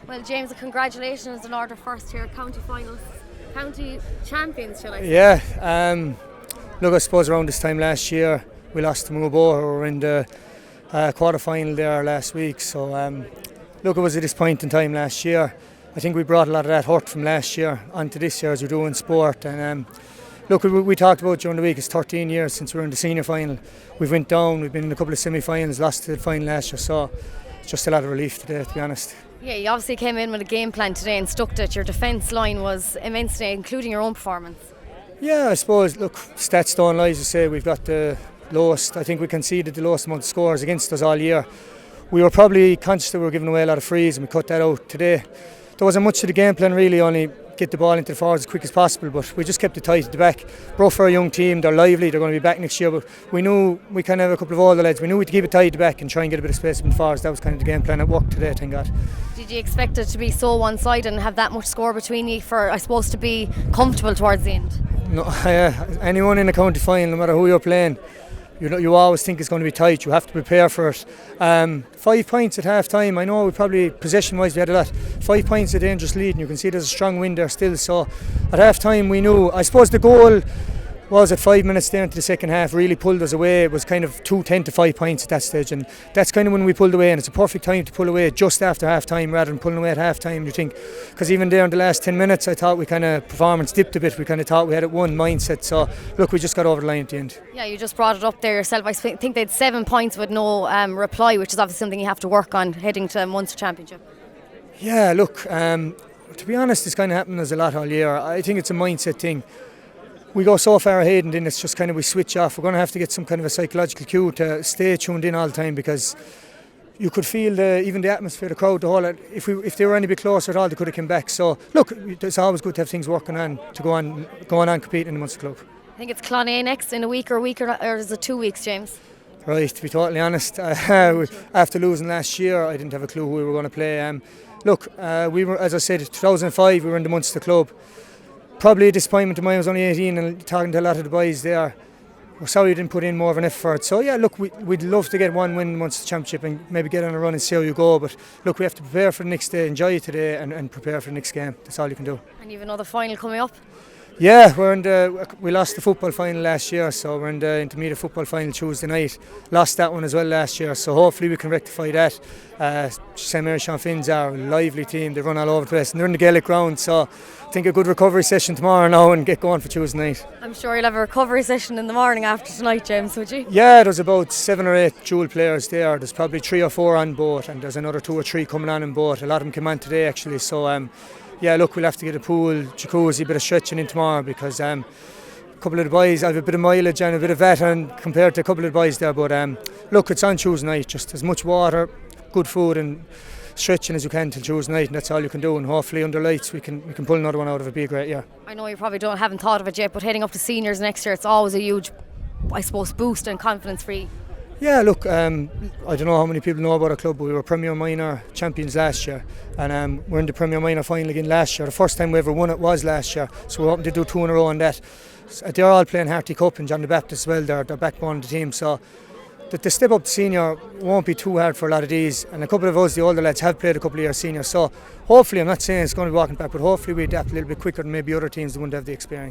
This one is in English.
Well, James, congratulations on order first here, county finals, county champions, shall I say? Yeah, look, I suppose around this time last year we lost to Mubo, who were in the quarter final there last week. So, look, it was a disappointing time last year. I think we brought a lot of that hurt from last year onto this year as we do in sport. And look, we talked about during the week, it's 13 years since we were in the senior final. We've went down, we've been in a couple of semi-finals, lost to the final last year. So it's just a lot of relief today, to be honest. Yeah, you obviously came in with a game plan today and stuck to it. Your defence line was immense today, including your own performance. Yeah, I suppose, look, stats don't lie, as you say. We've got the lowest, I think we conceded the lowest amount of scores against us all year. We were probably conscious that we were giving away a lot of frees, and we cut that out today. There wasn't much to the game plan really, only get the ball into the forwards as quick as possible, but we just kept it tight at the back. Bruff are a young team, they're lively, they're going to be back next year, but we knew we kind of have a couple of older lads. We knew we had to keep it tight at the back and try and get a bit of space in the forwards. That was kind of the game plan. It worked today, thank God. Did you expect it to be so one-sided and have that much score between you for, I suppose, to be comfortable towards the end? No, anyone in a county final, no matter who you're playing, you always think it's going to be tight. You have to prepare for it. 5 points at half time. I know we probably possession wise we had a lot. 5 points a dangerous lead, and you can see there's a strong wind there still. So at half time we knew, I suppose the goal was at 5 minutes there into the second half, really pulled us away. It was kind of 2-10 to 5 points at that stage, and that's kind of when we pulled away, and it's a perfect time to pull away just after half time rather than pulling away at half time, you think, because even there in the last 10 minutes I thought we kind of performance dipped a bit. We kind of thought we had it one mindset, so look, we just got over the line at the end. Yeah, you just brought it up there yourself. I think they had 7 points with no reply, which is obviously something you have to work on heading to Munster Championship. Yeah, look, to be honest, it's kind of happened as a lot all year. I think it's a mindset thing. We go so far ahead and then it's just kind of we switch off. We're going to have to get some kind of a psychological cue to stay tuned in all the time, because you could feel even the atmosphere, the crowd, the whole. If they were any bit closer at all, they could have come back. So look, it's always good to have things working on to go on competing in the Munster club. I think it's Clonea next in a week or is it 2 weeks, James? Right, to be totally honest, after losing last year, I didn't have a clue who we were going to play. Look, we were, as I said, 2005 we were in the Munster club. Probably a disappointment to mine. I was only 18 and talking to a lot of the boys there. We're sorry we didn't put in more of an effort. So yeah, look, we'd love to get one win in the Munster Championship and maybe get on a run and see how you go. But look, we have to prepare for the next day, enjoy it today and prepare for the next game. That's all you can do. And you have another final coming up? Yeah, we lost the football final last year, so we're in the intermediate football final Tuesday night. Lost that one as well last year, so hopefully we can rectify that. St Mary Sean Finn's are a lively team, they run all over the place and they're in the Gaelic ground, so I think a good recovery session tomorrow now and get going for Tuesday night. I'm sure you'll have a recovery session in the morning after tonight, James, would you? Yeah, there's about 7 or 8 dual players there. There's probably 3 or 4 on board, and there's another 2 or 3 coming on board. A lot of them came on today actually, so yeah, look, we'll have to get a pool, jacuzzi, a bit of stretching in tomorrow, because a couple of the boys, I have a bit of mileage and a bit of veteran compared to a couple of the boys there. But look, it's on Tuesday night, just as much water, good food and stretching as you can till Tuesday night, and that's all you can do. And hopefully under lights we can pull another one out of it. Be a great year. I know you probably haven't thought of it yet, but heading up to seniors next year, it's always a huge, I suppose, boost and confidence for you. Yeah, look, I don't know how many people know about our club, but we were Premier Minor champions last year, and we're in the Premier Minor final again last year. The first time we ever won it was last year, so we're hoping to do 2 in a row on that. They're all playing Harty Cup and John the Baptist as well, they're backbone of the team, so the step up to senior won't be too hard for a lot of these, and a couple of us, the older lads, have played a couple of years senior, so hopefully, I'm not saying it's going to be walking back, but hopefully we adapt a little bit quicker than maybe other teams that wouldn't have the experience.